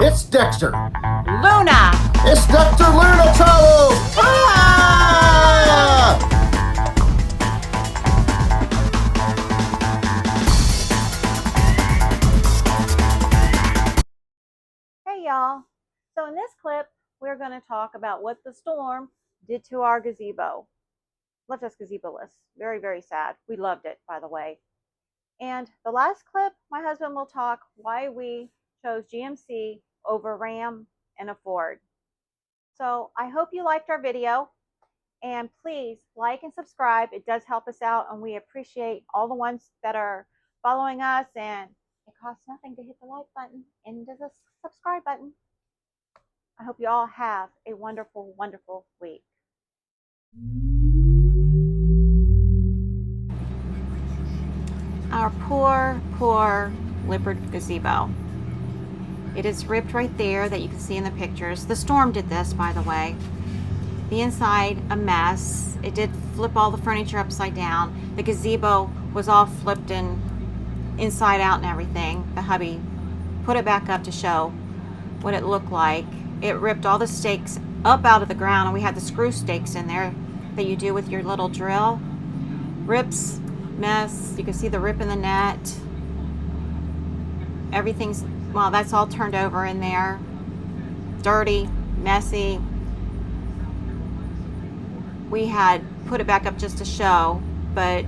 It's Dexter. Luna! It's Dexter Luna Chalo! Ah! Hey y'all. So in this clip, we're going to talk about what the storm did to our gazebo. Left us gazebo-less. Very, very sad. We loved it, by the way. And the last clip, my husband will talk why we chose GMC over Ram and a Ford. So I hope you liked our video, and please like and subscribe. It does help us out, and we appreciate all the ones that are following us, and it costs nothing to hit the like button and the subscribe button. I hope you all have a wonderful, wonderful week. Our poor, poor Lippert gazebo. It is ripped right there that you can see in the pictures. The storm did this, by the way. The inside, a mess. It did flip all the furniture upside down. The gazebo was all flipped and inside out and everything. The hubby put it back up to show what it looked like. It ripped all the stakes up out of the ground, and we had the screw stakes in there that you do with your little drill. Rips, mess. You can see the rip in the net. Everything's, well, that's all turned over in there. Dirty, messy. We had put it back up just to show, but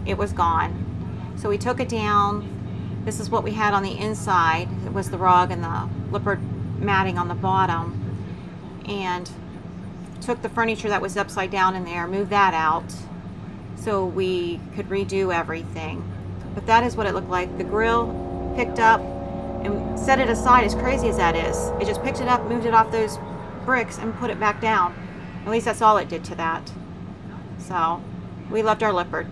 it was gone. So we took it down. This is what we had on the inside. It was the rug and the Lippert matting on the bottom. And took the furniture that was upside down in there, moved that out so we could redo everything. But that is what it looked like. The grill picked up and set it aside, as crazy as that is. It just picked it up, moved it off those bricks, and put it back down. At least that's all it did to that. So we loved our Lippert.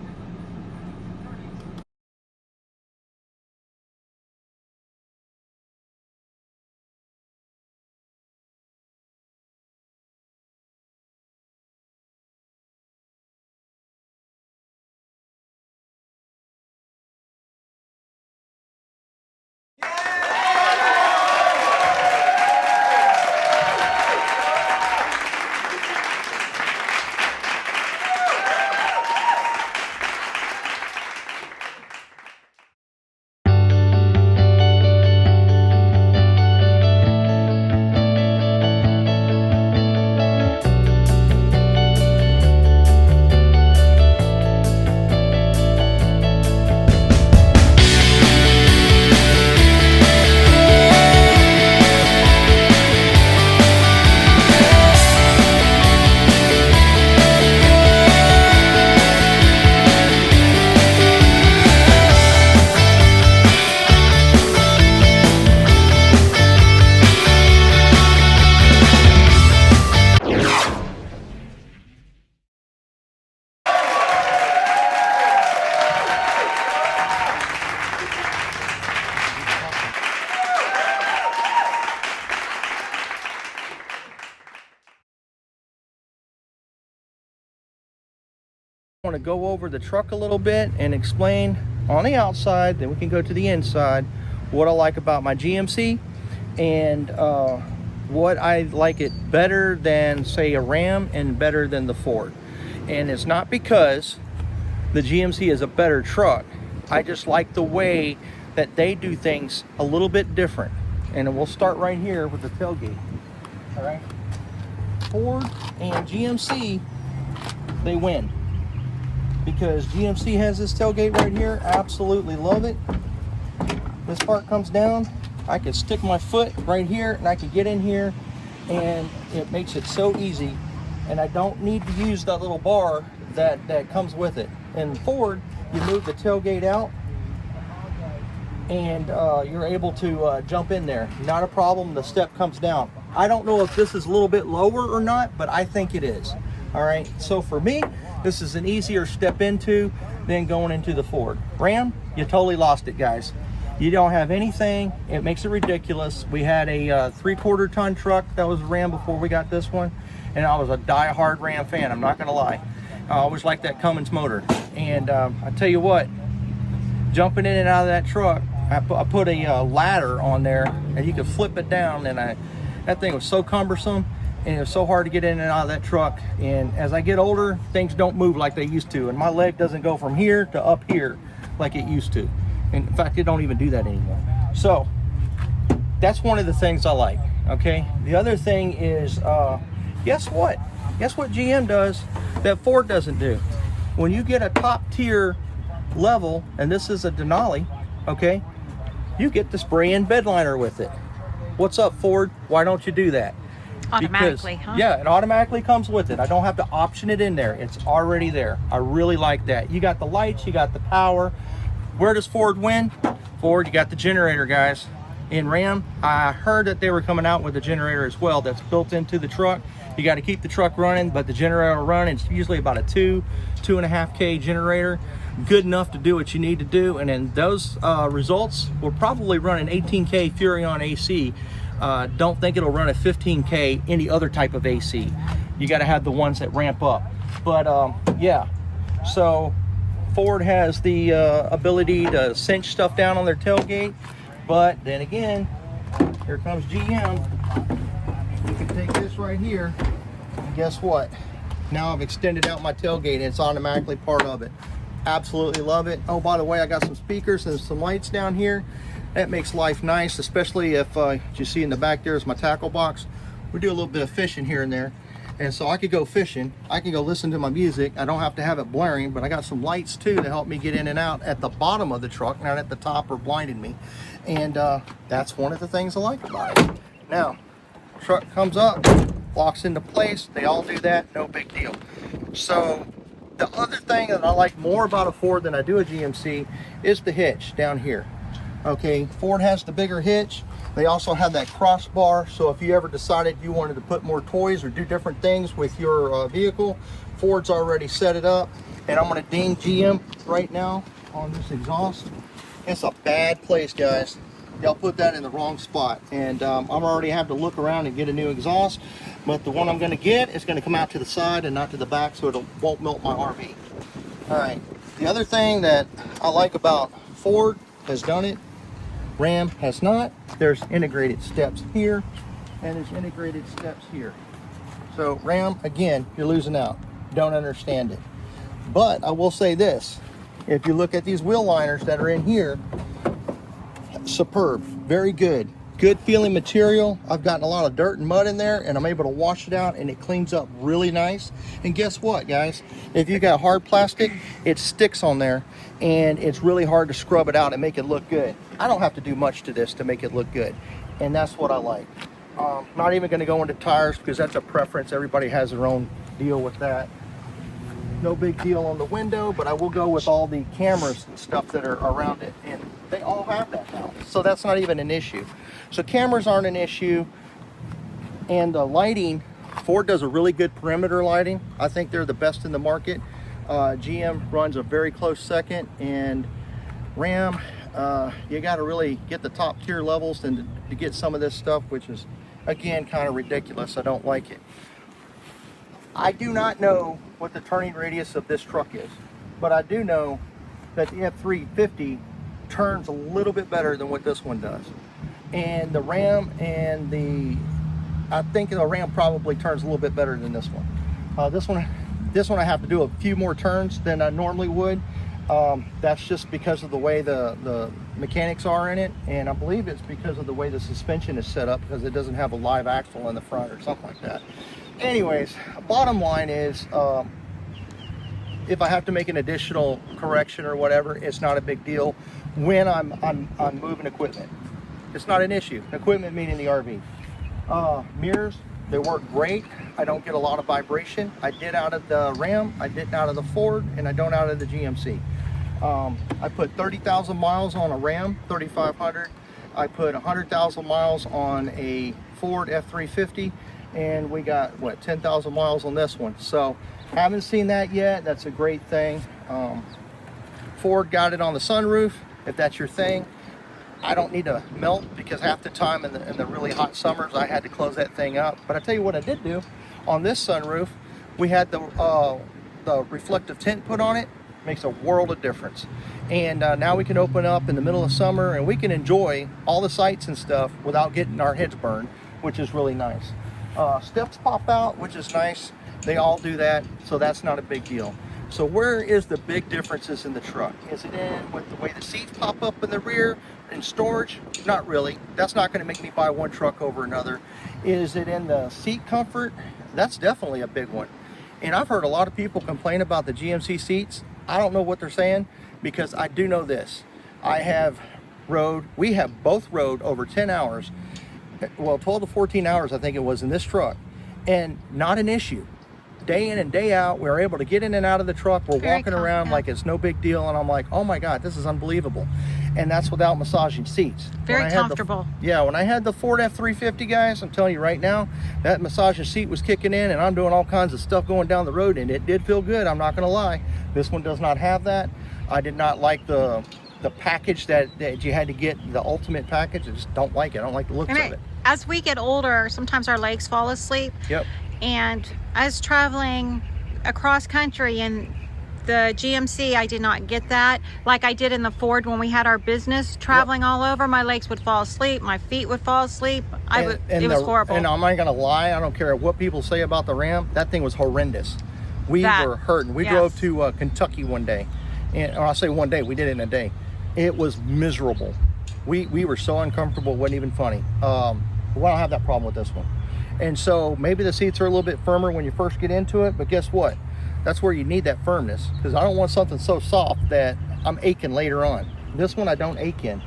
I want to go over the truck a little bit and explain on the outside, then we can go to the inside, what I like about my GMC and what I like it better than, say, a Ram and better than the Ford. And it's not because the GMC is a better truck. I just like the way that they do things a little bit different. And we'll start right here with the tailgate. All right, Ford and GMC, they win. Because GMC has this tailgate right here. Absolutely love it. This part comes down. I can stick my foot right here and I can get in here, and it makes it so easy. And I don't need to use that little bar that comes with it. In Ford, you move the tailgate out and you're able to jump in there. Not a problem. The step comes down. I don't know if this is a little bit lower or not, but I think it is. All right, so for me, this is an easier step into than going into the Ford. Ram, you totally lost it, guys. You don't have anything. It makes it ridiculous. We had a 3/4 ton truck that was a Ram before we got this one, and I was a die-hard Ram fan, I'm not gonna lie. I always liked that Cummins motor. And I tell you what, jumping in and out of that truck I put a ladder on there, and you could flip it down, and that thing was so cumbersome, and it was so hard to get in and out of that truck. And as I get older, things don't move like they used to, and my leg doesn't go from here to up here like it used to. And in fact, it don't even do that anymore. So that's one of the things I like. Okay, the other thing is, guess what GM does that Ford doesn't do? When you get a top tier level, and this is a Denali, okay, you get the spray in bed liner with it. What's up, Ford? Why don't you do that? Automatically, Because, huh? yeah, it automatically comes with it. I don't have to option it in there. It's already there. I really like that. You got the lights, you got the power. Where does Ford win? Ford, you got the generator, guys. In Ram, I heard that they were coming out with a generator as well that's built into the truck. You got to keep the truck running, but the generator will run. It's usually about a 2.5K generator, good enough to do what you need to do. And then those results will probably run an 18K Furrion AC. Don't think it'll run a 15K any other type of AC. You got to have the ones that ramp up. But yeah, so Ford has the ability to cinch stuff down on their tailgate. But then again, here comes GM. You can take this right here, and guess what? Now I've extended out my tailgate, and it's automatically part of it. Absolutely love it. Oh, by the way, I got some speakers and some lights down here. That makes life nice, especially if you see in the back there is my tackle box. We do a little bit of fishing here and there, and so I could go fishing. I can go listen to my music. I don't have to have it blaring, but I got some lights too to help me get in and out at the bottom of the truck, not at the top or blinding me. And that's one of the things I like about it. Now, truck comes up, locks into place. They all do that, no big deal. So the other thing that I like more about a Ford than I do a GMC is the hitch down here. Okay, Ford has the bigger hitch. They also have that crossbar, so if you ever decided you wanted to put more toys or do different things with your vehicle, Ford's already set it up. And I'm going to ding GM right now on this exhaust. It's a bad place, guys. Y'all put that in the wrong spot. And I'm already have to look around and get a new exhaust, but the one I'm going to get is going to come out to the side and not to the back, so it won't melt my RV. All right, the other thing that I like about Ford has done it, Ram has not. There's integrated steps here, and there's integrated steps here. So Ram, again, you're losing out. Don't understand it. But I will say this, if you look at these wheel liners that are in here, superb, very good. Good feeling material. I've gotten a lot of dirt and mud in there, and I'm able to wash it out, and it cleans up really nice. And guess what, guys? If you got hard plastic, it sticks on there, and it's really hard to scrub it out and make it look good. I don't have to do much to this to make it look good, and that's what I like. Not even going to go into tires because that's a preference. Everybody has their own deal with that. No big deal on the window, but I will go with all the cameras and stuff that are around it, and they all have that now, so that's not even an issue. So cameras aren't an issue, and the lighting, Ford does a really good perimeter lighting. I think they're the best in the market. GM runs a very close second, and Ram, you got to really get the top tier levels and to get some of this stuff, which is again kind of ridiculous. I don't like it. I do not know what the turning radius of this truck is, but I do know that the F350 turns a little bit better than what this one does. And the Ram I think the Ram probably turns a little bit better than this one. This one I have to do a few more turns than I normally would. That's just because of the way the mechanics are in it, and I believe it's because of the way the suspension is set up, because it doesn't have a live axle in the front or something like that. Anyways, bottom line is, if I have to make an additional correction or whatever, it's not a big deal when I'm moving equipment. It's not an issue. Equipment meaning the RV. Mirrors, they work great. I don't get a lot of vibration. I did out of the Ram, I didn't out of the Ford, and I don't out of the GMC. I put 30,000 miles on a Ram 3500. I put 100,000 miles on a Ford F350, and we got what, 10,000 miles on this one. So haven't seen that yet. That's a great thing. Ford got it on the sunroof, if that's your thing. I don't need to melt, because half the time in the really hot summers I had to close that thing up. But I tell you what I did do on this sunroof, we had the reflective tint put on it, Makes a world of difference. And now we can open up in the middle of summer and we can enjoy all the sights and stuff without getting our heads burned, which is really nice. Steps pop out, which is nice. They all do that, so that's not a big deal. So where is the big differences in the truck? Is it in with the way the seats pop up in the rear and storage? Not really. That's not going to make me buy one truck over another. Is it in the seat comfort? That's definitely a big one. And I've heard a lot of people complain about the GMC seats. I don't know what they're saying, because I do know this. We have both rode over 10 hours, well, 12 to 14 hours I think it was in this truck, and not an issue. Day in and day out, we were able to get in and out of the truck. We're walking around like it's no big deal, and I'm like, oh my God, this is unbelievable. And that's without massaging seats. Very comfortable. When I had the Ford F350, guys, I'm telling you right now, that massaging seat was kicking in, and I'm doing all kinds of stuff going down the road, and it did feel good, I'm not gonna lie. This one does not have that. I did not like the package that you had to get, the ultimate package. I just don't like it. I don't like the looks of it. As we get older, sometimes our legs fall asleep. Yep. And I was traveling across country in the GMC, I did not get that like I did in the Ford when we had our business traveling all over. My legs would fall asleep, my feet would fall asleep. It was horrible. And I'm not gonna lie, I don't care what people say about the Ram, that thing was horrendous. We were hurting. We drove to Kentucky one day, and I'll say one day, we did it in a day. It was miserable. We were so uncomfortable, it wasn't even funny. We don't have that problem with this one. And so maybe the seats are a little bit firmer when you first get into it, but guess what? That's where you need that firmness, because I don't want something so soft that I'm aching later on. This one I don't ache in.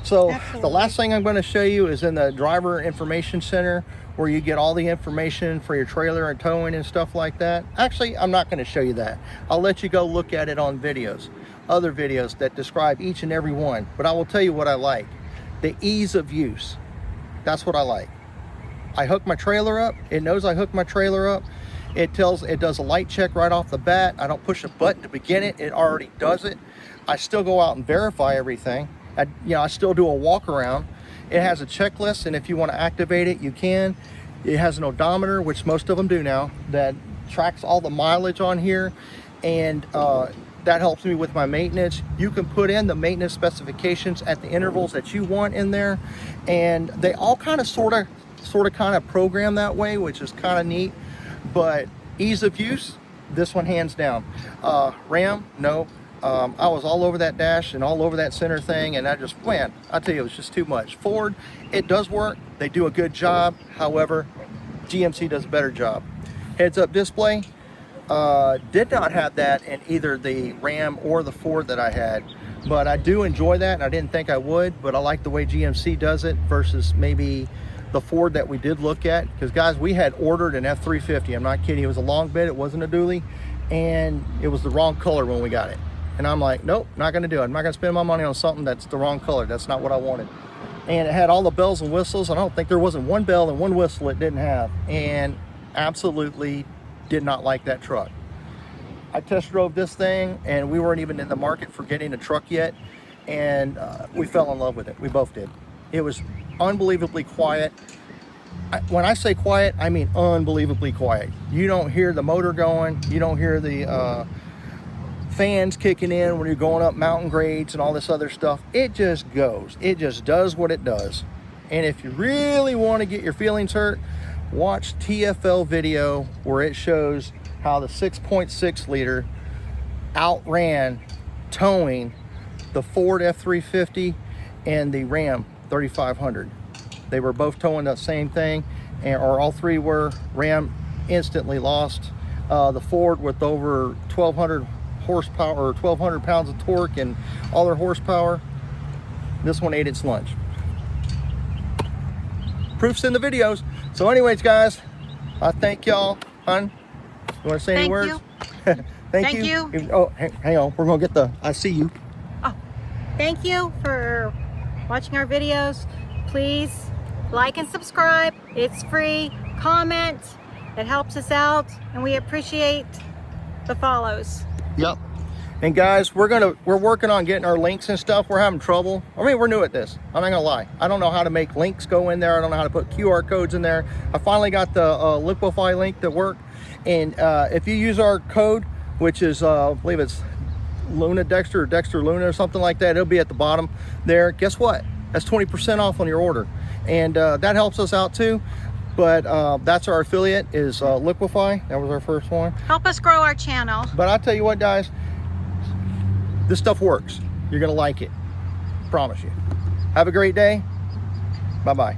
So the last thing I'm going to show you is in the driver information center, where you get all the information for your trailer and towing and stuff like that. Actually, I'm not going to show you that. I'll let you go look at it on videos, other videos that describe each and every one. But I will tell you what I like. The ease of use. That's what I like. I hook my trailer up. It knows I hooked my trailer up. It does a light check right off the bat. I don't push a button to begin it. It already does it. I still go out and verify everything. I still do a walk around. It has a checklist, and if you want to activate it, you can. It has an odometer, which most of them do now, that tracks all the mileage on here, and that helps me with my maintenance. You can put in the maintenance specifications at the intervals that you want in there, and they all kind of sort of program that way, which is kind of neat. But ease of use, this one hands down. Ram, no. I was all over that dash and all over that center thing, and I tell you, it was just too much. Ford, it does work. They do a good job. However, GMC does a better job. Heads-up display, did not have that in either the Ram or the Ford that I had, but I do enjoy that, and I didn't think I would, but I like the way GMC does it versus maybe the Ford that we did look at. Because guys, we had ordered an F350. I'm not kidding. It was a long bed. It wasn't a dually, and it was the wrong color when we got it. And I'm like, nope, not gonna do it. I'm not gonna spend my money on something that's the wrong color. That's not what I wanted. And it had all the bells and whistles. I don't think there wasn't one bell and one whistle it didn't have. And absolutely did not like that truck. I test drove this thing, and we weren't even in the market for getting a truck yet. And we fell in love with it. We both did. It was unbelievably quiet. When I say quiet, I mean unbelievably quiet. You don't hear the motor going. You don't hear the fans kicking in when you're going up mountain grades and all this other stuff. It just goes. It just does what it does. And if you really want to get your feelings hurt, watch TFL video where it shows how the 6.6 liter outran towing the Ford F350 and the Ram 3500. They were both towing the same thing, or all three were. Ram instantly lost. The Ford with over 1,200 horsepower or 1,200 pounds of torque and all their horsepower, this one ate its lunch. Proof's in the videos. So anyways, guys, I thank y'all. Hun, you want to say any words? Thank you. Oh, hang on, we're gonna get I see you. Oh, thank you for watching our videos. Please like and subscribe. It's free. Comment, it helps us out, and we appreciate the follows. Yep. And guys, we're working on getting our links and stuff. We're having trouble. I mean, we're new at this. I'm not gonna lie. I don't know how to make links go in there. I don't know how to put QR codes in there. I finally got the Liquify link to work. And if you use our code, which is I believe it's Luna Dexter or Dexter Luna or something like that. It'll be at the bottom there. Guess what? That's 20% off on your order, and that helps us out too. But that's our affiliate is Liquify. That was our first one. Help us grow our channel. But I'll tell you what, guys, this stuff works. You're gonna like it. Promise you. Have a great day. Bye-bye.